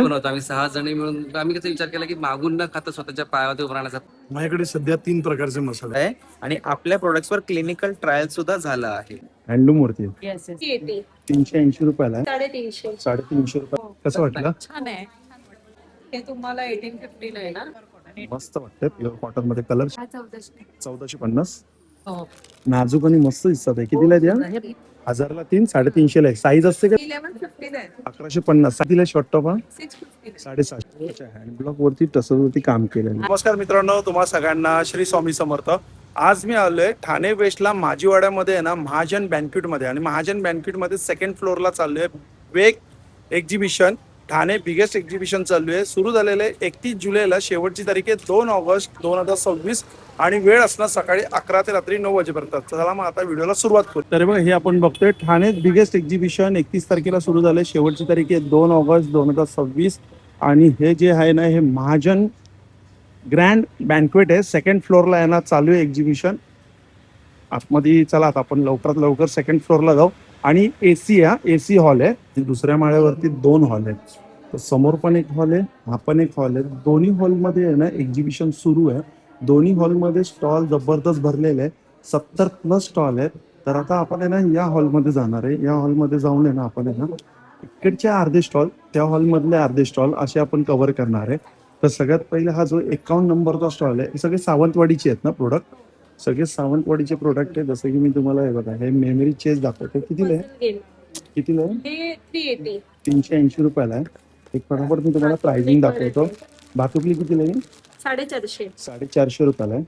पण होतो आम्ही 6 जणी मिळून. आम्ही कसा विचार केला की मागून न खाता स्वतःच्या पायावरती उभं राहण्याचा माझ्याकडे सध्या 3 प्रकारचे मसाले आहे आणि आपल्या प्रोडक्ट्सवर क्लिनिकल ट्रायल सुद्धा झालं आहे. हँडलूम वरती येस येस 380 रुपयाला आहे. 350 350 रुपये. कसं वाटलं? छान आहे. हे तुम्हाला 1850 ला आहे ना? मस्त वाटतं प्युअर कॉटन मध्ये. कलर 1450. हो. नाजूक आणि मस्त दिसतात आहे. कितीला द्या? 1000ला 3, 350 ला आहे. साईज असते का? 1150 आहे. 1150. सातीला शॉर्ट टॉप हा 650 750. हँडब्लॉक वरती टसरवरती काम केलेलं. नमस्कार मित्रांनो, तुम्हा सगळ्यांना श्री स्वामी समर्थ. आज मी आलोय ठाणे वेस्टला माजीवाड्यामध्ये आहे ना, महाजन बँक्वेट मध्ये. आणि महाजन बँक्वेट मध्ये सेकंड फ्लोअरला चालू आहे वेग एक्झिबिशन. ठाणे बिगेस्ट एक्झिबिशन चालू आहे. सुरू झालेलं आहे 31 जुलैला. शेवटची तारीख आहे 2 ऑगस्ट 2026 आणि वेळ असणार सकाळी 11 ते रात्री 9 वाजेपर्यंत. चला मग आता व्हिडिओला सुरुवात करू. तर बघ, हे आपण बघतोय ठाणे बिगेस्ट एक्झिबिशन 31 तारखेला सुरू झालंय. शेवटची तारीख आहे 2 ऑगस्ट 2026 आणि हे जे आहे ना, हे महाजन ग्रँड बँक्वेट आहे. सेकंड फ्लोअरला आहे ना चालू आहे एक्झिबिशन. आतमध्ये चला आता आपण लवकरात लवकर सेकंड फ्लोअरला जाऊ. आणि एसी एसी हॉल आहे. दुसऱ्या माळ्यावरती 2 हॉल आहेत. तर समोर पण एक हॉल आहे, हा पण एक हॉल आहे. दोन्ही हॉलमध्ये आहे ना एक्झिबिशन सुरू आहे. दोन्ही हॉलमध्ये स्टॉल जबरदस्त भरलेले आहे. 70+ स्टॉल आहेत. तर आता आपण आहे ना या हॉलमध्ये जाणार आहे. या हॉलमध्ये जाऊन आहे ना आपण आहे ना इकडचे अर्धे स्टॉल, त्या हॉलमधले अर्धे स्टॉल असे आपण कव्हर करणार आहे. तर सगळ्यात पहिले हा जो 51 नंबरचा स्टॉल आहे, हे सगळे सावंतवाडीचे आहेत ना प्रोडक्ट. सगळे सावंतवाडीचे प्रोडक्ट आहे. जसं की मी तुम्हाला हे बघा, हे मेमरी चेस दाखवतो. कितीला आहे? कितीला आहे? हे 380 380 रुपयाला आहे. एक फटाफट मी तुम्हाला प्राइसिंग दाखवतो. भातुकली कितीला आहे? 450 450 रुपयाला आहे.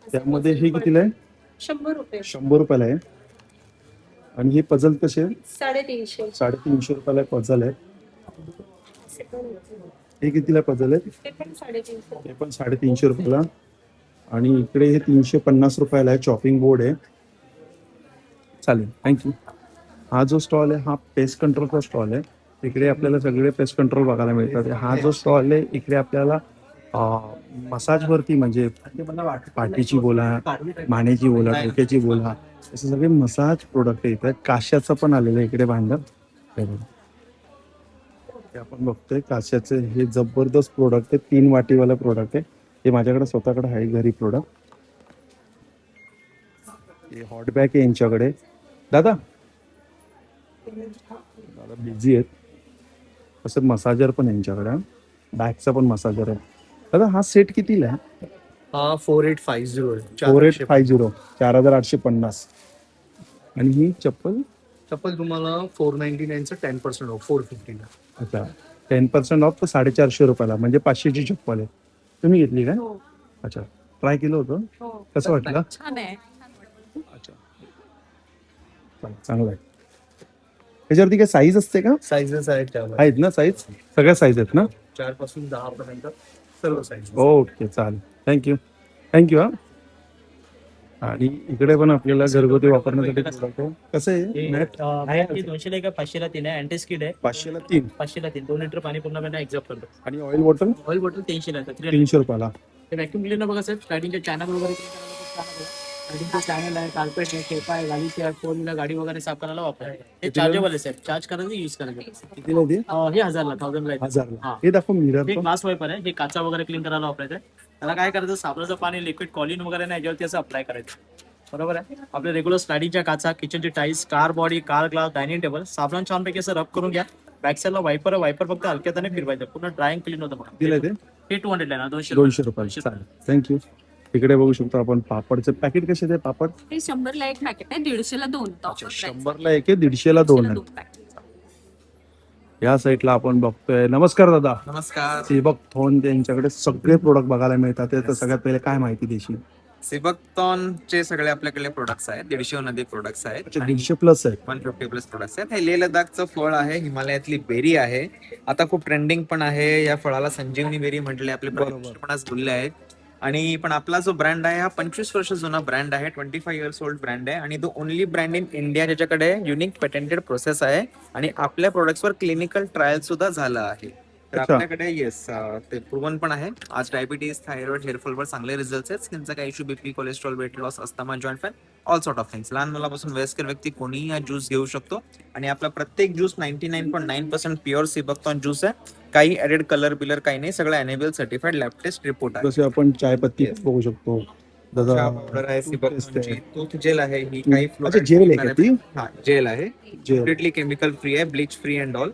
त्यामध्ये हे कितीला आहे? 100 रुपये 100 रुपयाला आहे. आणि हे पझल कसे आहे? 350 350 रुपयाला पझल आहे. हे कितीला पझल आहे? ते पण 350 हे पण 350 रुपयाला. आणि इकडे हे 350 रुपयाला आहे. चॉपिंग बोर्ड आहे. चालेल, थँक्यू. हा जो स्टॉल आहे हा पेस्ट कंट्रोलचा स्टॉल आहे. इकडे आपल्याला सगळे पेस्ट कंट्रोल बघायला मिळतात. हा जो स्टॉल आहे इकडे आपल्याला मसाजवरती म्हणजे पाठीची बोला, मानेची बोला, डोक्याची बोला, असे सगळे मसाज प्रोडक्ट येतात. काश्याचं पण आलेलं आहे इकडे भांडं. हे आपण बघतोय काश्याचे हे जबरदस्त प्रोडक्ट आहे. 3 वाटीवाला प्रोडक्ट आहे. हे माझ्याकडे स्वतःकडे आहे घरी प्रोडक्ट. हे हॉट बॅग आहे यांच्याकडे. दादा बिझी आहेत. असं मसाजर पण यांच्याकडे, बॅगचा पण मसाजर आहे. दादा हा सेट कितीला आहे? 4850 4850 4850. आणि ही चप्पल चप्पल तुम्हाला 499 10% ऑफ 450 ला. अच्छा, 10% ऑफ. तर 450 रुपयाला म्हणजे 500ची चप्पल आहे. तुम्ही घेतली काय? हो अच्छा, ट्राय केलं होतं. हो कसं वाटलं? छान आहे. अच्छा, चांगलं आहे. त्याच्यावरती काय साईज असते का? साईजेस आहेत त्यामध्ये. आहेत ना साईज? सगळ्या साईज आहेत ना? 4 पासून 10 पर्यंत सर्व साईज. ओके, चालेल. थँक्यू हा. आणि इकडे पण आपल्याला घरगुती वापरण्यासाठी product आहे. कसं आहे मॅट? आहे 200 ला 500 ला 3 आहे. अँटी स्किड आहे 500ला 3. 500 ला 3 2 लिटर पाणी पूर्णपणे एक्झॉस्ट करतो. आणि ऑइल बॉटल ऑइल बॉटल 300 ला 300 रुपयाला. ते व्हॅक्यूम क्लीनर बघा साहेब. स्टार्टिंगचे चॅनल वगैरे स्टार्टिंगचे चॅनल आहे, कार्पेट आहे, खेपा आहे, गाडीची आहे, फोर व्हीलर गाडी वगैरे साफ करायला वापरायचं. हे चार्जेबल आहे साहेब. चार्ज करायचं यूज करायचं. कितीला ते? हे 1000 ला 1000 ला आहे. 1000ला. हा. हे दाखव मिरर. हे ग्लास वायपर आहे. हे काचा वगैरे क्लीन करायला वापरायचं. त्याला काय करायचं, साबणाचं पाणी लिक्विड कॉलिन वगैरे नाही याच्यावरती असं अप्लाय करायचं. बरोबर आहे. आपल्या रेग्युलर स्लायडिंगच्या काचा, किचनची tiles, car body, car glass, dining table साबण छानपैकी असं रब करून घ्या. बॅक साईडला वायपर फक्त हलक्याने फिरवायचं. पूर्ण ड्रायिंग क्लीन होतं. दिलं ते हे 200 ला ना 200 रुपये. चालेल, थँक्यू. इकडे बघू शकतो आपण पापडचे पॅकेट. कसे ते पापड? हे 100 ला एक पॅकेट आहे, 150 ला 2. 100ला एक आहे, 150ला 2 आहे. या साईडला आपण बघतोय. नमस्कार दादा. नमस्कार. सेबक थॉन त्यांच्याकडे सगळे प्रोडक्ट बघायला मिळतात. तर सगळ्यात पहिले काय माहिती देशील? सिबकतॉनचे सगळे आपल्याकडे प्रोडक्ट्स आहेत. 150 मध्ये प्रोडक्ट्स आहेत. 150+ आहे. 150+ प्रोडक्ट्स आहेत. हे लेह लडाखचं फळ आहे. हिमालयातली बेरी आहे. आता खूप ट्रेंडिंग पण आहे. या फळाला संजीवनी बेरी म्हटले. आपले पण बोलले आहेत. आणि पण आपला जो ब्रँड आहे हा 25 वर्ष जुना ब्रँड आहे. 25 इयर्स ओल्ड ब्रँड आहे. आणि तो ओनली ब्रँड इन इंडिया ज्याच्याकडे युनिक पेटेंटेड प्रोसेस आहे. आणि आपल्या प्रोडक्ट्सवर क्लिनिकल ट्रायल सुद्धा झालं आहे. तर अच्छा. आपल्याकडे येस ते प्रूव्हन पण आहे. आज डायबिटीज, थायरॉइड, हेअरफॉलवर चांगले रिझल्ट आहेत. स्किनचा काही issue, BP, cholesterol, weight loss, asthma, joint pain, all sort of things. लहान मुलापासून वयस्कर व्यक्ती कोणीही हा ज्यूस घेऊ शकतो. आणि आपला प्रत्येक ज्यूस 99.9% प्युअर सिबकथॉन ज्यूस आहे. काही ऍडेड कलर बिलर काही नाही. सगळं NABL certified lab test report आहे. जसे आपण चायपत्ती Yes. बघू शकतो. चहा पावडर आहे, सिबकथॉनची टूथ जेल आहे, ही काही अच्छा, जेल आहे का ती? हा जेल आहे. जेल. कम्प्लिटली केमिकल फ्री आहे, ब्लीच फ्री अँड ऑल.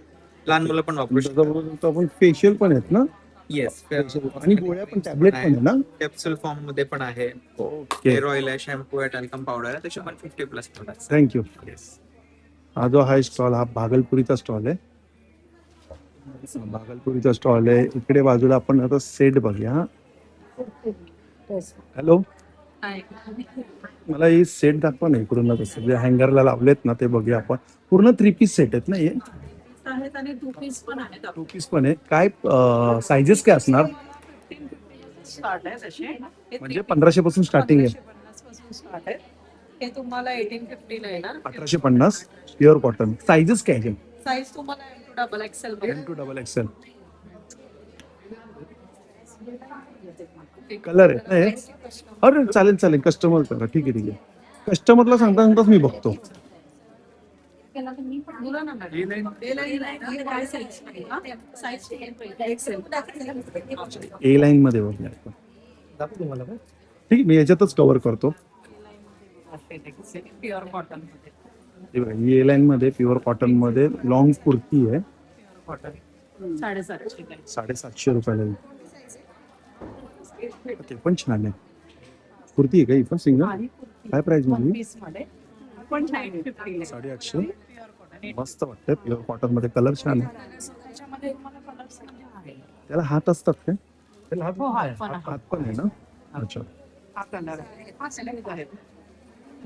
लहान मुलं पण वापरू शकतात. त्याच्याबरोबर आपण फेशियल पण आहेत ना, येस. आणि गोळ्या पण, टॅबलेट पण आहे ना. कॅप्सूल फॉर्म मध्ये पण आहे. ओके, हेअर ऑइल आहे, शॅम्पू आहे, टॅल्कम पावडर आहे. त्याचे पण 50+ प्रोडक्ट्स. थँक्यू. येस. हा जो हा स्टॉल, हा भागलपुरीचा स्टॉल आहे. भागलपुरीचा स्टॉल आहे. इकडे बाजूला आपण आता सेट बघूया. हॅलो, मला हे सेट दाखवा ना इकडून, तसं जे हँगरला लावलेत ना ते बघूया आपण. पूर्ण 3 पीस सेट आहेत ना हे? आहेत आणि 2 पीस पण आहेत. 2 पीस पण आहे. काय सायझेस काय असणार? स्टार्ट आहे तसे. हे म्हणजे 3 1500 पासून स्टार्टिंग आहे. 1550 पासून स्टार्ट आहे. हे तुम्हाला 1850 ला येणार. 1850 प्युअर कॉटन. सायझेस काय आहे? साईज तुम्हाला M2 XL M to XXL. Colour आहे ना हे? अरे चालेल चालेल, कस्टमर करा. ठीक आहे ठीक आहे. कस्टमरला सांगता सांगताच मी बघतो. बोला ना मॅडम. काय साईज साईज XL. ए लाईन मध्ये बघूया आपण. दाखवू तुम्हाला काय? ठीक आहे, मी याच्यातच कव्हर करतो. प्युअर कॉटन मध्ये. हे बघा, ही ए लाईन मध्ये प्युअर कॉटन मध्ये लॉंग कुर्ती आहे. कॉटन 750 ला. 750 रुपयाला येईल. ते पण छान आहे. कुर्ती आहे का ही पण सिंगल? काय प्राइस मध्ये? पीस मध्ये पण 950 ला. 850. Pure cotton. मस्त वाटतं प्युअर कॉटन मध्ये. कलर छान आहे. त्याच्यामध्ये तुम्हाला कलर्स आहे. त्याला हात असतात काय? त्याला हो, हात पण आहे. हात पण आहे ना. अच्छा, हा कलर आहे. हा सिलेक्ट आहे.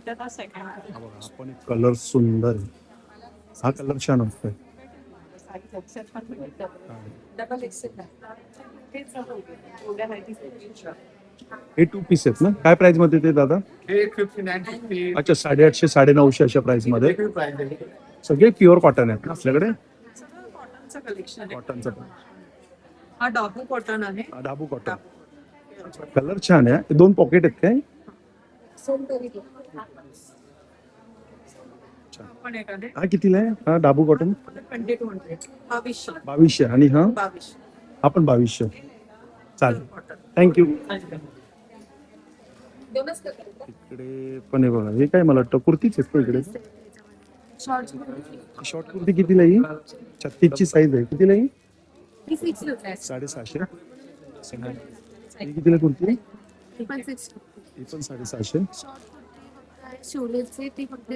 त्यात हा सेकंड हा बघा, हा पण एक कलर सुंदर आहे. हा कलर छान वाटतोय. साईज एक्सेल पण मिळतं. डबल एक्सेल आहे. तेच एवढ्या हाईटची. हे 2 पीस आहेत ना? काय प्राइस मध्ये ते दादा? हे 5950. अच्छा, 850 950 अशा प्राइस मध्ये. सगळे प्युअर कॉटन आहेत ना आपल्याकडे? सगळं कॉटनचं कलेक्शन आहे. कॉटनचं हा डाबू कॉटन आहे. डाबू कॉटन. कलर छान आहे. 2 पॉकेट आहेत काय? पण एक आहे. हा कितीला आहे? हा डाबू कॉटन 2200. 2200. 2200. आणि हा 2200. हा पण 2200. चालेल, थँक्यू. इकडे पण आहे बघा. हे काय, मला वाटतं कुर्तीच आहेत का इकडे? शॉर्ट कुर्ती कितीला येईल? 36 ची साईज आहे. कितीला येईल? 650. ही कितीला कुर्ती? ही पण 650. शिवलेसचे ती फक्त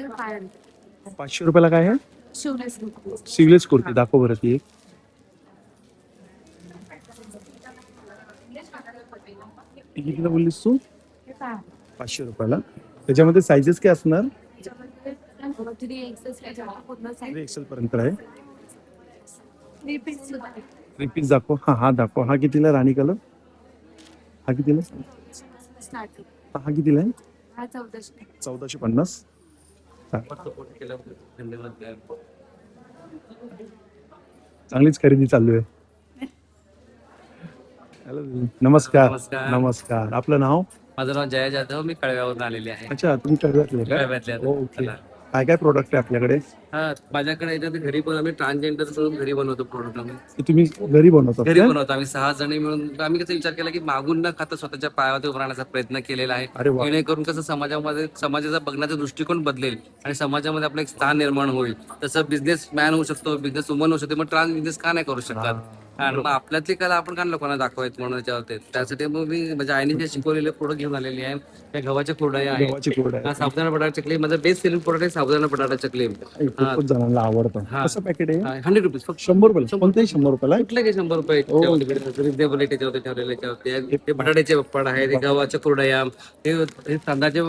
500 रुपयाला काय आहे? शिवलेस सिवलेस कुर्ती दाखव बरं ती एक. ती कितीला बोललीस तू? 500 रुपयाला. त्याच्यामध्ये सायझेस काय असणार? 3XL पर्यंत आहे. 3 पीस दाखव. हा दाखव. हा कितीला? राणी कलर. हा कितीला? हा कितीला आहे? 1450. चांगलीच खरेदी चालू आहे. हॅलो, नमस्कार. नमस्कार. आपलं नाव? माझं नाव जया जाधव. मी कळव्यावरून आलेले आहे. अच्छा, तुम्ही कळव्यातले का? कळव्यातले आहे. ओके. काय काय प्रोडक्ट आहे आपल्याकडे? हा, माझ्याकडे याच्यात घरी पण आम्ही ट्रान्सजेंडर करून घरी बनवतो प्रोडक्ट. आम्ही ते तुम्ही घरी बनवता घरी का? बनवतो. आम्ही 6 जणी मिळून आम्ही कसं विचार केला की मागून न खाता स्वतःच्या पायावर उभं राहण्याचा प्रयत्न केलेला आहे. अरे वा. जेणेकरून कसं समाजाचा बघण्याचा दृष्टिकोन बदलेल आणि समाजामध्ये आपलं एक स्थान निर्माण होईल. तसं बिझनेस मॅन होऊ शकतो, बिझनेस वुमन होऊ शकते, मग ट्रान्स बिझनेस का नाही करू शकतात? आणि मग आपल्यातली कला आपण का लोकांना दाखवायचं म्हणून त्याच्यावर त्यासाठी मग मी माझ्या आईने जे शिकवलेले प्रोडक्ट घेऊन आलेली आहे. त्या गव्हाच्या कुरडया आहेत, गव्हाची कुरडया आहे. साबुदाणा बटाटा चकली. माझं बेस्ट सेलिंग प्रोडक्ट आहे साबुदाणा बटाटा चकली. खूपच जणांना आवडतं. हा. कसं पॅकेट आहे? 100 रुपीज फक्त. 100 रुपये. कोणतेही 100 रुपयाला आहे? कुठले काही 100 रुपये रिजनेबल त्याच्यावरती ठेवलेले त्याच्यावरती. ते बटाट्याचे पापड आहेत, ते गव्हाच्या कुरडया, हे तांदळाचे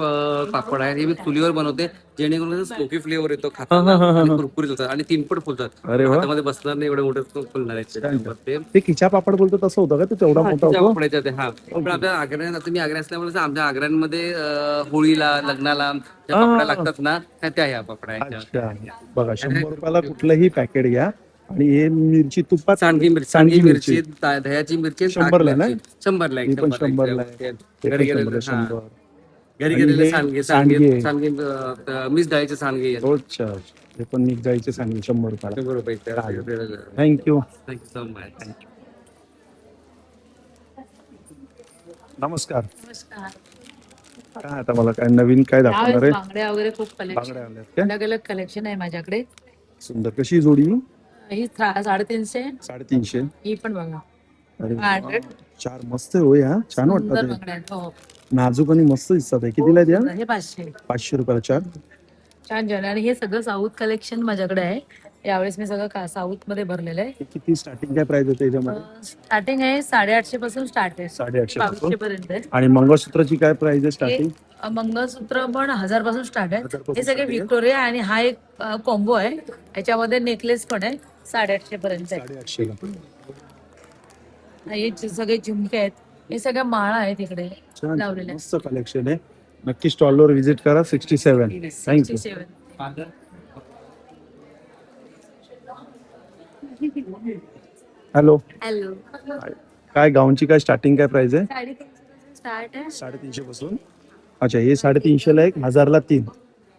पापड आहेत. हे मी चुलीवर बनवते जेणेकरून स्मोकी फ्लेवर येतो खाताना आणि कुरकुरीत होतात आणि 3 पट फुलतात. अरे वा. हातामध्ये बसणार नाही एवढे मोठे फुलणार आहेत. ते खिचा पापड बोलतो तसं होतं का? ते तेवढा मोठा होतो? पापडाचे हा. पण आपल्या आग्र्यात, आता मी आग्रा असल्यामुळे आमच्या आग्र्यांमध्ये होळीला, लग्नाला ज्या पापड्या लागतात ना, त्या ह्या पापड्या आहेत. अच्छा, बघा 100 रुपयाला कुठलंही पॅकेट घ्या आणि हे मिरची तुपात सांडगी मिरची, सांडगी मिरची, दह्याची मिरची, 100 ना? 100 ही पण 100 आहे. हे पण घरी 100, गेले 100. घरी आणि गेलेले हे सांडगे सांडगे. सांडगे मिक्स डाळीचे सांडगे रोजच्या हे पण मिक्स जायचे सांगे 100 रुपयाला. 100 रुपये थँक्यू. Thank you so much. नमस्कार. नमस्कार. काय आता मला काय नवीन काय दाखवणार यावेळेस आहे? बांगड्या वगैरे खूप कलेक्शन, बांगड्या आल्यात काय? अलग अलग कलेक्शन आहे माझ्याकडे. सुंदर. कशी जोडी? ही 350, 350. ही पण बघा अरे 500. चार मस्त आहे. होय, हा छान सुंदर वाटतात. बांगड्या आहेत. हो नाजूक आणि मस्त दिसतात. हे कितीला द्या? हे 500. 500 रुपयाला चार. छान छान. आणि हे सगळं साऊथ कलेक्शन माझ्याकडे आहे. यावेळेस मी सगळं साऊथ मध्ये भरलेलं आहे. हे किती स्टार्टिंग काय प्राइस होते याच्यामध्ये? स्टार्टिंग आहे 850 पासून स्टार्ट आहे. 850 पासून. 2200 पर्यंत आहे. आणि मंगळसूत्राची काय प्राइस आहे स्टार्टिंग? मंगळसूत्र पण 1000 पासून स्टार्ट आहे. 1000 पासून हे सगळे start आहे. व्हिक्टोरिया आणि हा एक कॉम्बो आहे. याच्यामध्ये नेकलेस पण आहे 850 पर्यंत आहे. 850 ला. हे सगळे झुमके आहेत. हे सगळ्या माळा आहेत इकडे छान लावलेल्या. मस्त कलेक्शन आहे. नक्की स्टॉलवर व्हिजिट करा. 67. थँक्यू. 67. हॅलो. हॅलो. काय गाऊनची काय स्टार्टिंग काय प्राइस आहे? 350 स्टार्ट आहे. 350 पासून. अच्छा, हे 350 ला एक, 1000 ला 3.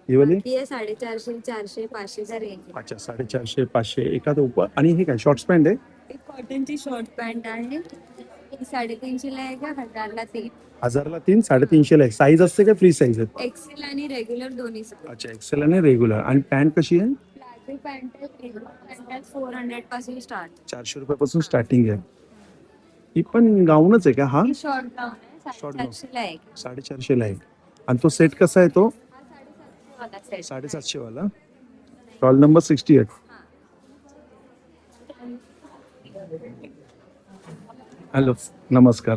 ही वाली? ही आहे 450, 400, 500चा रेंज. अच्छा, 450, 500 एखाद उपर. आणि हे काय शॉर्ट्स पॅन्ट आहे? एक कॉटनची शॉर्ट पॅन्ट आहे. ही 350 ला आहे का 1000 ला 3. 1000 ला 3, 350 ला एक. साईज असते का फ्री साईज आहे? एक्सेल आणि रेग्युलर दोन्ही. अच्छा, एक्सेल आणि रेग्युलर. आणि पॅन्ट कशी आहे? प्लाझो पॅन्ट आहे. पॅन्ट आहे 400 पासून स्टार्ट. 400 रुपयापासून स्टार्टिंग आहे. ही पण गाऊनच आहे का हा? ही शॉर्ट गाऊन आहे. Short gown. 450 ला आहे. 450 ला आहे. आणि तो सेट कसा आहे तो? हा 750 वाला सेट. 750 वाला. Stall number 68. हॅलो, नमस्कार.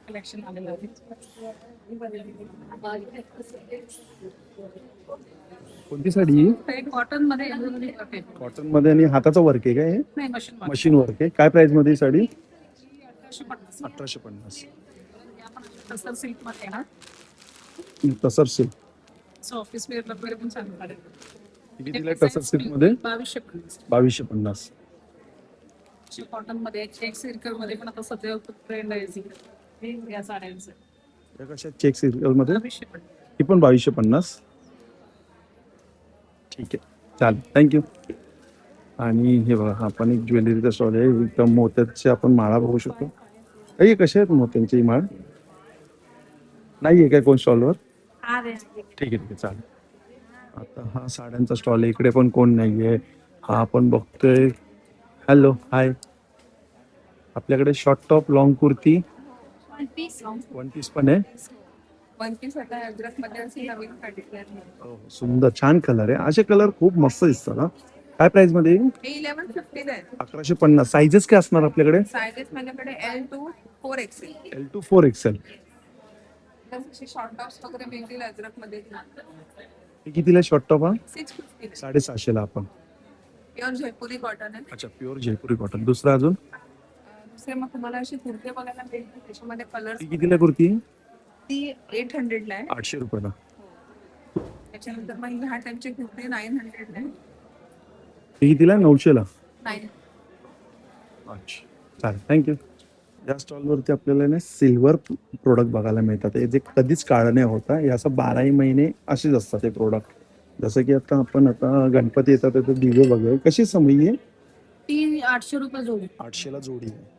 कलेक्शन आलेलं आहे. कोणती साडी? कॉटन मध्ये कॉटन मध्ये आणि हाताचं वर्क आहे का हे? नाही मशीन मशीन वर्क आहे. काय प्राइस मध्ये ही साडी? 1850. तसं सिल्क मध्ये ना टसर सिल्क. ऑफिस वेअर वगैरे पण चांगलं आहे. कितीला आहे टसर सिल्क मध्ये? 2250. 2250. कॉटन मध्ये चेक सिल्कर मध्ये पण आता सध्या खूप ट्रेंड आहे या साड्यांचं. या कशा चेक सिल्क मध्ये? 2250. ही पण 2250. ठीक आहे, चालेल. थँक्यू. आणि हे बघा, हा पण एक ज्वेलरीचा स्टॉल आहे. एकदम मोत्याचे आपण माळा बघू शकतो. हे कसे आहेत मोत्यांची ही माळ? नाहीये काय कोण स्टॉलवर? ठीक आहे, ठीक आहे, चालेल. आता हा साड्यांचा स्टॉल आहे. इकडे पण कोण नाहीये. हा आपण बघतोय. Hello, hi. आपल्याकडे short top, long kurti, one piece पण आहे. वन पीस आता अजरक मध्ये असे नवीन काढलेले आहेत. हो, सुंदर छान कलर आहे. असे कलर खूप मस्त दिसतात. हा काय प्राइस मध्ये? हे 1150 आहे. 1150. साईजेस काय असणार आपल्याकडे? सायझेस माझ्याकडे L2 4XL. L2 4XL. तसे शॉर्ट टॉप्स वगैरे मिळतील अजरक मध्ये. हे कितीला शॉर्ट टॉप? हा 650. 750 ला आपण. प्युअर जयपुरी कॉटन आहे. अच्छा, प्युअर जयपुरी कॉटन. दुसरा अजून? दुसरे मग तुम्हाला अशी कुर्ते बघायला मिळतील. त्याच्यामध्ये कलर ती कितीला कुर्ती? ती 800 ला आहे. 800 रुपयाला. त्याच्यानंतर मग ह्या टाईपचे कुर्ते 900 ला आहे. ती कितीला? 900 ला. 9. अच्छा, चालेल. थँक्यू. या स्टॉलवरती आपल्याला ना सिल्वर प्रोडक्ट बघायला मिळतात. हे जे कधीच काळं नाही होता. हे असं 12ही महिने असेच असतात हे प्रोडक्ट. जसं की आता आपण गणपती येतात तर दिवे बघूया. कशी समई आहे? ती 800 रुपये जोडी. 800 ला जोडी आहे.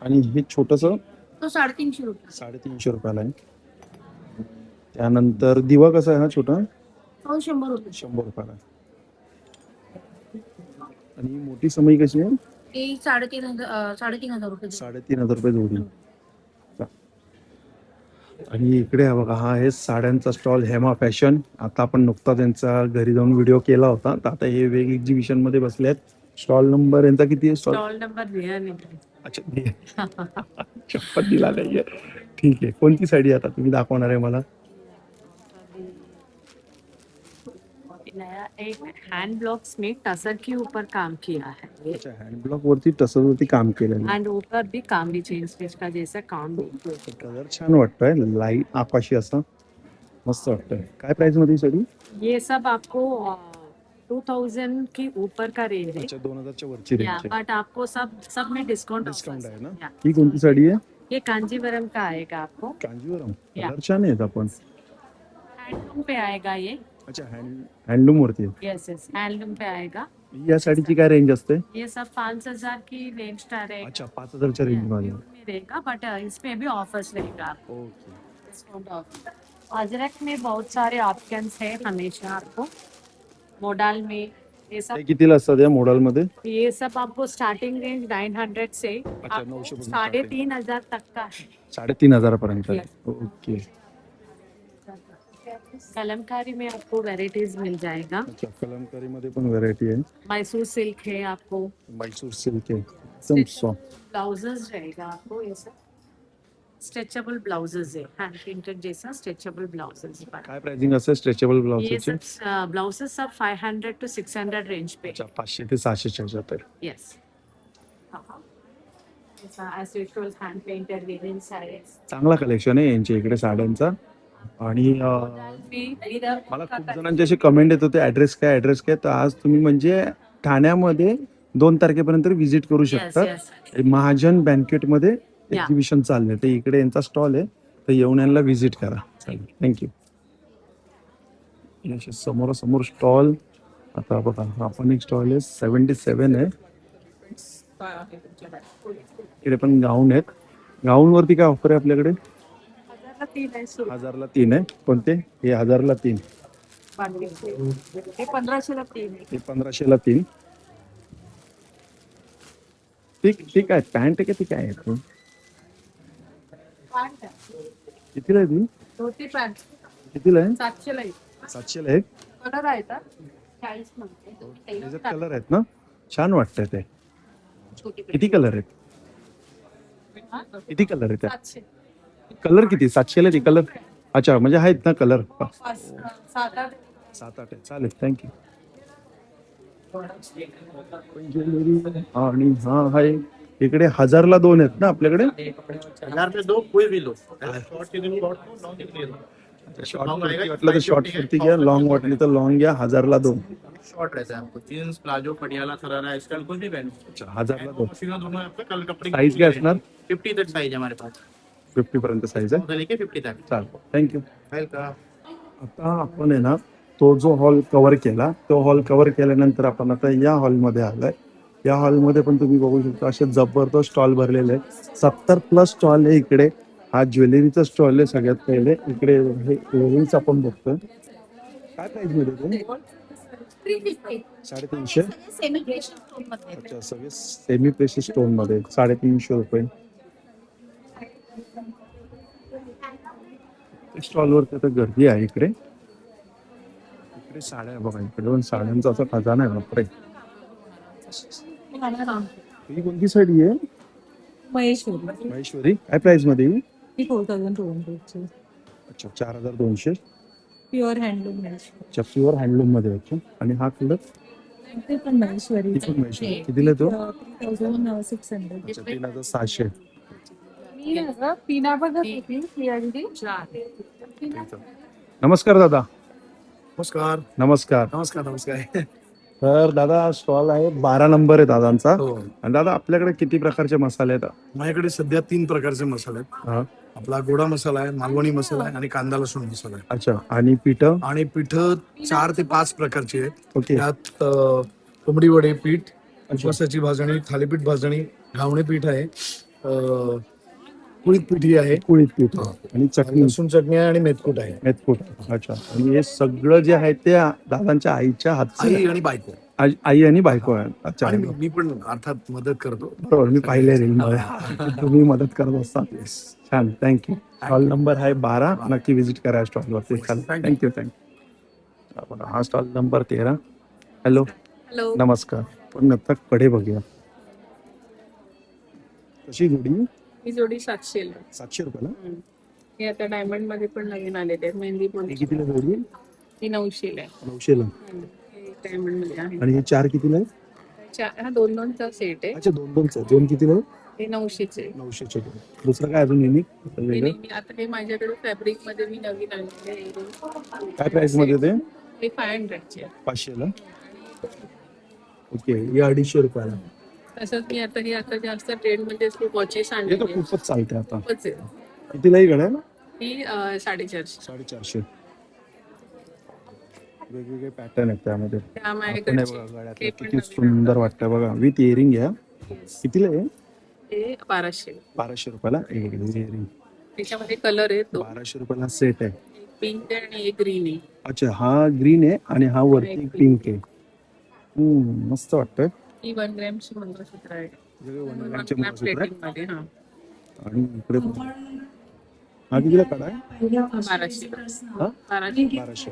आणि हे छोटस तो 350 रुपये. 350 रुपयाला आहे. त्यानंतर दिवा कसा आहे हा छोटा? तो 100 रुपये. 100 रुपयाला आहे. आणि मोठी समई कशी आहे? ती 3,500 रुपये. 3,500 रुपये जोडी. आणि इकडे हा बघा, हा आहे साड्यांचा स्टॉल, हेमा फॅशन. आता आपण नुकताच यांचा घरी जाऊन व्हिडिओ केला होता. तर आता हे वेग एक्झिबिशन मध्ये बसले आहेत. स्टॉल नंबर यांचा किती आहे? स्टॉल नंबर दिला नाही. अच्छा, चप्पल दिला नाहीये. ठीक आहे. कोणती साडी आता तुम्ही दाखवणार आहे मला? नया एक हैंड ब्लॉक्स में टसर के ऊपर काम किया है अच्छा, हँड ब्लॉक वरती टसरवरती काम केलेलं आहे. एंड ऊपर भी काम भी चेन स्टिच का जैसा काम भी कलर छान वाटतोय, लाईट आकाशी असा. मस्त वाटतंय. काय प्राइस मध्ये ही साडी? ये सब आपको 2000 के ऊपर का रेंज है अच्छा 2000च्या वरची रेंज आहे. बट आपको सब में डिस्काउंट डिस्काउंट आहे ना? या. ही कोणती साडी आहे? ये कांजीवरम का आएगा आपको, कांजीवरम. या. कलर छान आहेत आपण. हैंडलूम पे आएगा ये. अच्छा हँडलूम वरती आहे. यस यस हैंडलूम पे आएगा. या साडीची काय रेंज असते? ये सब 5000 की रेंज का रहेगा. अच्छा 5000च्या रेंज मध्ये. में रहेगा बट इसमें भी ऑफर्स रहेगा आपको, ओके. Discount offer. अजरक में बहुत सारे ऑप्शंस है हमेशा आपको, मॉडल में ये ते सब. कितीला असतात या मॉडेल मध्ये? ये सब आपको स्टार्टिंग रेंज 900 से आपको 900 पासून 3500 तक का है. 3500 पर्यंत. Yes. ओके. कलमकारी में आपको वेराइटीज मिल जाएगा. अच्छा कलमकारी मध्ये पण व्हरायटी आहे. मैसूर सिल्क है आपको, मैसूर सिल्क आहे. एकदम सॉफ्ट. ब्लाउजेस रहेगा आपको ये सब स्ट्रेचेबल ब्लाउजेस है, हैंड प्रिंटेड जैसा स्ट्रेचेबल ब्लाउजेस. काय प्राइसिंग असते स्ट्रेचेबल ये ब्लाउजचे? सब ब्लाउजेस सब 500 to 600 रेंज पे. अच्छा 500 ते 600 च्या ह्याच्यात आहे. Yes. As usual hand painted linen saris. चांगला कलेक्शन आहे यांच्या इकडे साड्यांचा. आणि मला खूप जणांचे असे कमेंट येत होते ऍड्रेस काय तर आज तुम्ही म्हणजे ठाण्यामध्ये 2 तारखेपर्यंत व्हिजिट करू यस शकता. यस. महाजन बँकेट मध्ये Yeah. एक्झिबिशन चाललंय तर इकडे यांचा स्टॉल आहे तर येऊन यांना व्हिजिट करा. थँक्यू. समोर स्टॉल. आता बघा आपण एक स्टॉल आहे 77 आहे. इकडे पण गाऊन आहेत. गाऊन वरती काय ऑफर आहे आपल्याकडे? 1000ला 3 आहे. कोणते? हे 1000ला 3. हे 1500 3 हे 1500ला 3. ठीक आहे. पॅन्ट आहे की काय आहे? कितीला आहे ती? धोती पॅन्ट कितीला आहे? 700 ला आहे. 700ला आहे. कलर आहे का 40 मध्ये. त्याच्यात कलर आहेत ना? छान वाटतंय ते. किती कलर आहेत? किती कलर आहेत? 700. कलर किती? 700ला ती कलर. अच्छा म्हणजे आहेत ना कलर? 7-8. 7-8 आहे. चालेल थँक्यू. ज्वेलरी आणि हा आहे इकडे 1000ला 2 आहेत ना आपल्याकडे? 1000 में 2 कोई भी लो. शॉर्ट के लिए शॉर्ट लो, लॉन्ग के लिए लो. शॉर्ट कुर्ती वाटलं तर शॉर्ट कुर्ती घ्या. लॉंग वाटली तर लॉंग घ्या. 1000ला 2. शॉर्ट रहता है आपको, jeans palazzo Patiala sharara skirt कुछ भी पहनो. अच्छा 1000ला 2. मशीन दोनों आपका कल कपड़े साइज काय असणार? 50 तक साइज है हमारे पास, 50 पर्यंत साईज आहे. तो लेके 50 तक. चालेल थँक्यू. वेलकम. आता आपण आहे ना तो जो हॉल कव्हर केला तो हॉल कव्हर केल्यानंतर आपण आता या हॉलमध्ये आलाय. या हॉलमध्ये पण तुम्ही बघू शकता असे जबरदस्त स्टॉल भरलेले आहेत. 70+ स्टॉल आहे इकडे. हा ज्वेलरीचा स्टॉल आहे सगळ्यात पहिले. इकडे हे इयरिंग्स आपण बघतोय. काय प्राइस मध्ये ते? 350. अच्छा सगळे सेमी प्रेशियस स्टोन मध्ये 350 रुपये. स्टॉलवरती आता गर्दी आहे इकडे. इकडे साड्या आहे बघा. इकडे पण साड्यांचा असा खजाना आहे बापरे. ही कोणती साडी आहे? महेश्वरी. महेश्वरी. काय प्राइस मध्ये? ही 4200. अच्छा 4200. Pure handloom Maheshwari. अच्छा प्युअर हँडलूम मध्ये आहे. आणि हा कलर? ते पण महेश्वरी. ती पण महेश्वरी. कितीला तो? 3600. अच्छा 3600. पिना बघत होती ही अंडी. नमस्कार दादा. नमस्कार नमस्कार. नमस्कार नमस्कार. तर दादा स्टॉल आहे 12 नंबर आहे दादांचा. हो आणि दादा आपल्याकडे किती प्रकारचे मसाले आहेत? माझ्याकडे सध्या 3 प्रकारचे मसाले आहेत. हा. आपला गोडा मसाला आहे, मालवणी मसाला आहे आणि कांदा लसूण मसाला आहे. अच्छा आणि पीठ? आणि पीठ 4 ते 5 प्रकारची आहेत. ओके. त्यात कोंबडी वडे पीठ, उपवासाची भाजणी, थालीपीठ भाजणी, घावणे पीठ आहे, कुळीत पीठी आहे, कुळीत पीठ आणि चटणी, लसूण चटणी आहे आणि मेथकूट आहे. मेथकूट. अच्छा आणि हे सगळं जे आहे ते दादांच्या आईच्या हातचं आई आहे? आणि बायको आई आणि बायको आहे. अच्छा आणि मी पण अर्थात मदत करतो. बरोबर. मी पाहिले रील मध्ये तुम्ही मदत करत असता. छान थँक्यू. स्टॉल नंबर आहे 12. नक्की व्हिजिट करा स्टॉल वरती. थँक्यू. हा स्टॉल नंबर 13. Hello hello. नमस्कार. पण आता कडे बघूया. कशी जोडी? ही जोडी 700 ला. 700 रुपयाला. हे आता डायमंड मध्ये पण नवीन आलेले आहेत. मेहंदी पण. ही कितीला जोडी? ही 900 ला आहे. 900 ला. हे डायमंड मध्ये आहे. आणि हे 4 कितीला आहे? हा 2-2चा सेट आहे. अच्छा 2-2चा. 2 कितीला आहे? हे 900चे 900चे. दुसरं काय अजून युनिक हे वेगळं? नेहमी आता हे माझ्याकडे फॅब्रिक मध्ये मी नवीन आणलेले आहे. काय प्राइस मध्ये ते? हे 500चे 500ला. ओके, हे 250 रुपयाला. तसंच मी आता हे आता जास्त ट्रेंड मध्ये वॉचेस हे तर आणलेले खूपच चालते आता. खूपच आहे. कितीला ही घड्याळ? ही 450. 450. वेगवेगळे पॅटर्न आहेत त्यामध्ये. त्या आपण हे माझ्याकडचे बघा गळ्यातलं हे पण किती नवीन सुंदर वाटतं बघा, विथ इयरिंग घ्या. कितीला आहे? हे 1200. 1200 रुपयाला इयरिंग. त्याच्यामध्ये कलर आहे तो 1200 रुपयाला सेट आहे. पिंक आहे आणि एक ग्रीन आहे. अच्छा, हा ग्रीन आहे आणि हा वरती पिंक आहे. मस्त वाटतंय. ही 1 ग्रॅमची मंगळसूत्र आहे. वेगळे 1 1 ग्रॅमचे ग्रॅम मंगळसूत्र आहे. प्लेटिंग मध्ये. हा आणि इकडे पण. हा कितीला काढा आहे? 1200. हा? 1200.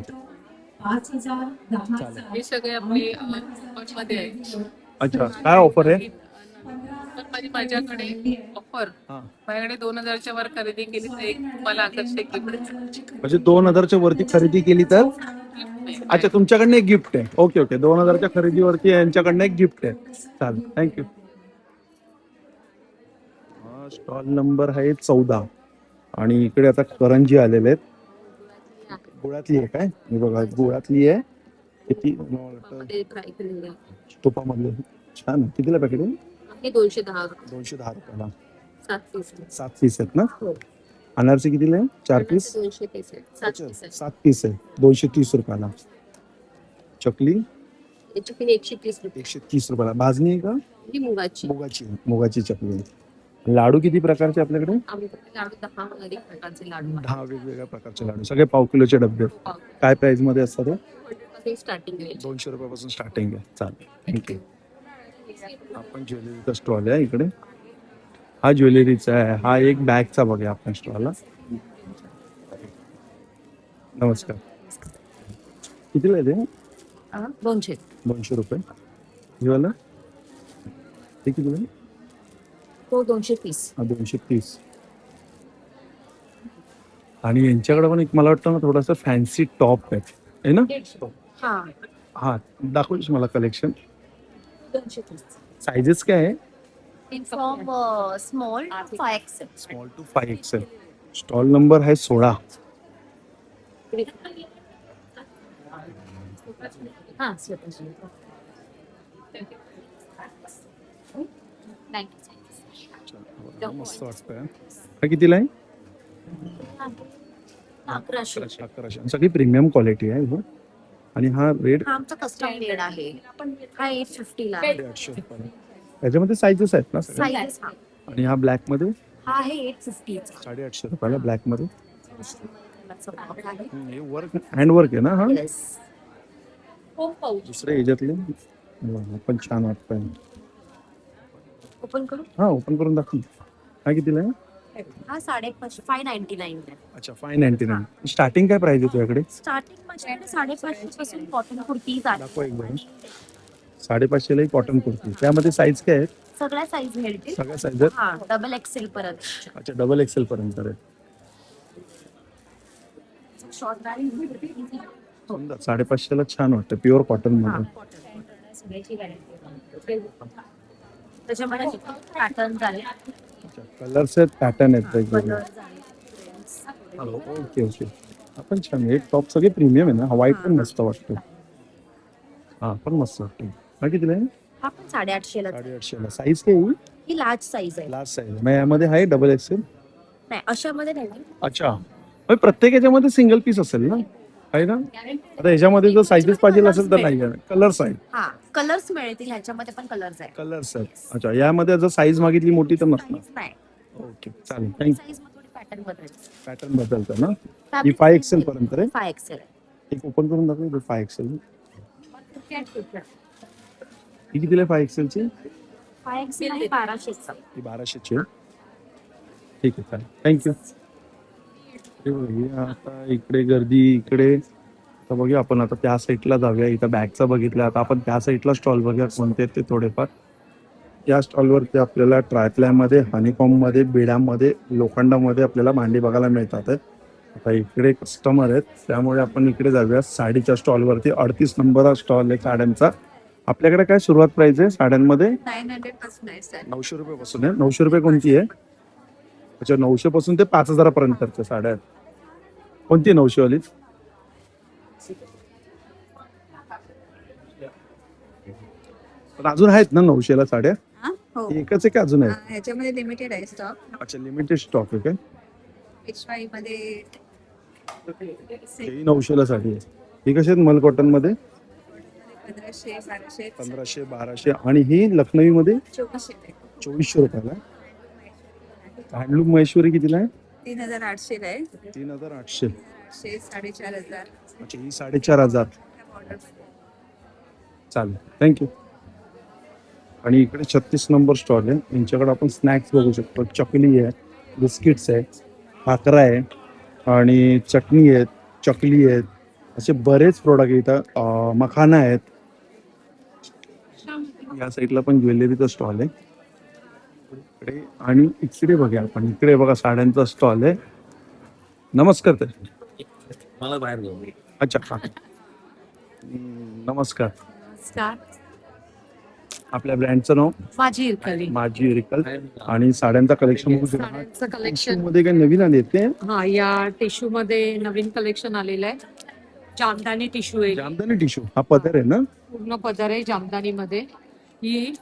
1200. हे सगळे आपले मध्ये आहे. अच्छा, काय ऑफर आहे? तर माझ्याकडे ऑफर हा. माझ्याकडे 2000च्या वर खरेदी केली तर एक तुम्हाला आकर्षक गिफ्ट म्हणजे 2000च्या वरती खरेदी केली तर? अच्छा, तुमच्याकडनं एक गिफ्ट आहे. ओके ओके, 2000च्या खरेदीवरती यांच्याकडनं एक गिफ्ट आहे. चालेल, थँक्यू. हा स्टॉल नंबर आहे 14 आणि इकडे आता करंजी आलेले आहेत. गुळातली आहे काय? हे बघा, गुळातली आहे. किती तुपामधले. छान. कितीला पॅकेट आहे? हे 210 210 रुपयाला. 7 पीस 7 पीस आहेत ना? अनारसे कितीला आहे? 4 पीस. 200 पीस आहे 7 पीस आहे 7 पीस आहे 230 रुपयाला. चकली याची किती 130 रुपये 130 रुपयाला. भाजणी आहे का? ही मुगाची मुगाची चकली आहे. लाडू किती प्रकारचे आपल्याकडे? आमच्याकडे लाडू 10 अनेक प्रकारचे लाडू आहेत. 10 वेगवेगळ्या प्रकारचे लाडू, सगळे पाव किलोचे डबे. काय प्राइस मध्ये असतात ते? ते स्टार्टिंग आहे 200 रुपयापासून स्टार्टिंग आहे. चालेल, थँक्यू. आपण ज्वेलरीचा स्टॉल आहे इकडे. हा ज्वेलरीचा आहे. हा एक बॅगचा बघा आपण स्टॉलला. नमस्कार. कितीला आहे ते? 200 200 रुपये. हे वाला ते कितीला आहे? तो 230 हा 230. आणि यांच्याकडे पण एक मला वाटतं ना थोडासा फॅन्सी टॉप आहे ना? हा हा, दाखवलीस मला कलेक्शन. 230 सायझेस काय आहे? From small 5XL. Small to 5XL. Stall number आहे 16. हा स्वतःची मस्त वाटतंय. हा कितीला आहे? 1100. 1100. सगळी प्रीमियम क्वालिटी आहे इथं. आणि हा रेट हा आमचा कस्टम मेड आहे. हा 850 ला आहे. 850 रुपयाला. याच्यामध्ये सायझेस आहेत ना सगळे? साईज हा आणि हा ब्लॅक मध्ये हा आहे 850 चा. 850 रुपयाला ब्लॅक मध्ये. आहे. हे वर्क हँड वर्क आहे ना? हा Yes. दुसऱ्या ह्याच्यातले पण छान वाटतंय. ओपन करू. हा, ओपन करून दाखव. हा कितीला आहे? हा 550 599 आहे. अच्छा, 599. स्टार्टिंग काय प्राइस आहे तुझ्याकडे? स्टार्टिंग माझ्याकडे 550 पासून कॉटन कुर्तीज आहेत. दाखव एक बघा. 550 ला कॉटन कुर्ती. त्यामध्ये साईज काय आहेत? सगळ्या साईज मिळतील. सगळ्या साईज आहेत? हा डबल एक्सेल परत. अच्छा, डबल एक्सेल पर्यंत आहे. शॉर्ट सुंदर. 550 ला छान वाटतं. प्युअर कॉटन मध्ये. त्याच्यामध्ये पॅटर्न झाले. कलर्स आहेत, पॅटर्न आहेत वेगवेगळे. Colour okay okay. आपण छान. एक टॉप सगळे प्रीमियम आहे ना? हा व्हाईट पण मस्त वाटतो. हा पण मस्त वाटतो. हा कितीला आहे? हा पण 850 ला. 850 ला. साईज काय आहे? ही लार्ज साईज आहे. Last size. मग यामध्ये आहे डबल एक्सेल? नाही अशामध्ये नाही. अच्छा, मग प्रत्येक याच्यामध्ये सिंगल पीस असेल ना? आहे ना? आता ह्याच्यामध्ये जर साईजेस पाहिजे असेल तर नाही आहे. कलर्स आहेत. हा कलर्स मिळतील. ह्याच्यामध्ये पण कलर्स आहे. कलर्स आहेत. अच्छा, यामध्ये जर साईज मागितली मोठी तर नसणार. साईज नाही. ओके, चालेल, थँक्यू. साईज मध्ये थोडी पॅटर्न बदलेल. पॅटर्न बदलतं ना? ही 5XL पर्यंत आहे. 5XL. एक ओपन करून दाखव. 5XL ही कितीला? 5XL ची 5XL आहे 1200 चा. ही 1200 ची आहे. ठीक आहे, चालेल, थँक्यू. आता इकडे गर्दी. इकडे आता बघूया आपण. आता त्या साईडला जाऊया. इथं बॅगचा बघितलं. आता आपण त्या साईडला स्टॉल बघूया कोणते ते थोडेफार. या स्टॉलवरती आपल्याला ट्रायप्लायमध्ये, हनीकॉममध्ये, बेडामध्ये, लोखंडामध्ये आपल्याला भांडी बघायला मिळतात. आता इकडे कस्टमर आहेत त्यामुळे आपण इकडे जाऊया. साडीच्या स्टॉलवरती 38 नंबर स्टॉल आहे साड्यांचा. आपल्याकडे काय सुरुवात प्राइस आहे साड्यांमध्ये? 900 पासून आहे सर. 900 रुपयापासून आहे. 900 रुपये कोणती आहे? अच्छा, 900 पासून ते 5000 पर्यंतच्या साड्या आहेत. कोणती आहे 900 वाली? पण अजून आहेत ना 900 ला साड्या? हा? हो. एकच आहे का अजून आहे? ह्याच्यामध्ये लिमिटेड आहे स्टॉक. अच्छा, लिमिटेड स्टॉक आहे काय? पेशवाई मध्ये ही 900 ला साडी आहे. ही कशी आहेत मल कॉटन मध्ये? 1500 1200 1500 1200 आणि ही लखनवी मध्ये 2400 आहे. 2400 रुपयाला. हँडलूम महेश्वरी कितीला आहे? 3800 ला आहे. 3800. 4500 अच्छा, ही 4500. चालेल, थँक्यू. आणि इकडे 36 नंबर स्टॉल आहे. यांच्याकडे आपण स्नॅक्स बघू शकतो. चकली आहे, बिस्किट्स आहे, भाकरा आहे आणि चटणी आहेत, चकली आहेत, असे बरेच प्रोडक्ट इथं. मखाना आहेत. या साईडला पण ज्वेलरीचा स्टॉल आहे इकडे. आणि इकडे बघा आपण, इकडे बघा साड्यांचा स्टॉल आहे. नमस्कार ताई. मला बाहेर जाऊ. अच्छा, हा. नमस्कार. नमस्कार. आपल्या ब्रँडचं नाव? माझी इरकली. माझी इरकल. आणि साड्यांचा कलेक्शन बघू शकता. साड्यांचं कलेक्शन. मध्ये काही नवीन आले ते? हा, या टिश्यू मध्ये नवीन कलेक्शन आलेलं आहे. जामदानी टिश्यू आहे. जामदानी टिश्यू हा पदर आहे ना? पूर्ण पदर आहे जामदानी मध्ये. ही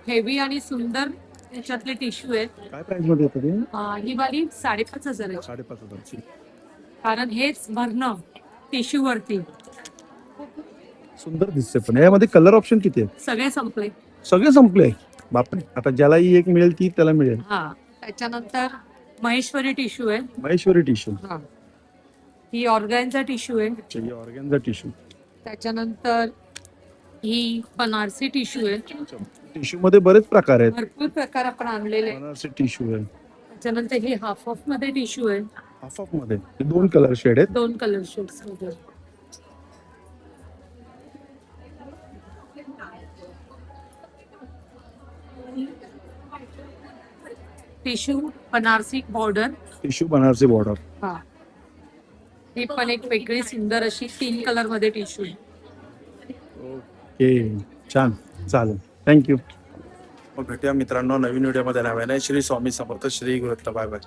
हेवी आणि सुंदर याच्यातले टिश्यू आहेत. काय प्राइस मध्ये येतं ते? ही वाली 5500 आहे. 5500. कारण हेच भरणं टिश्यू वरती. सुंदर दिसते. पण यामध्ये कलर ऑप्शन किती आहेत? सगळे संपले. सगळे संपले. बापरे, आता ज्याला ही एक मिळेल ती त्याला मिळेल. हा, त्याच्यानंतर महेश्वरी टिश्यू आहे. महेश्वरी टिश्यू. हा, ही ऑर्गॅनचा टिश्यू आहे. Organza tissue. त्याच्यानंतर ही बनारसी टिश्यू आहे. टिश्यू मध्ये बरेच प्रकार आहेत. भरपूर प्रकार आपण आणलेले आहे. बनारसी टिश्यू आहे. त्याच्यानंतर ही हाफ ऑफ मध्ये टिश्यू आहे. हाफ ऑफ मध्ये 2 कलर शेड आहेत. 2 कलर शेड्स मध्ये. Tissue Banarasi border. Tissue Banarasi border. हा, ही पण एक वेगळी सुंदर अशी 3 कलर मध्ये टिश्यू. ओके, छान, चालेल, थँक्यू. मग भेटूया मित्रांनो नवीन व्हिडिओमध्ये. नव्याने श्री स्वामी समर्थ, श्री गुरुदत्त. Bye bye.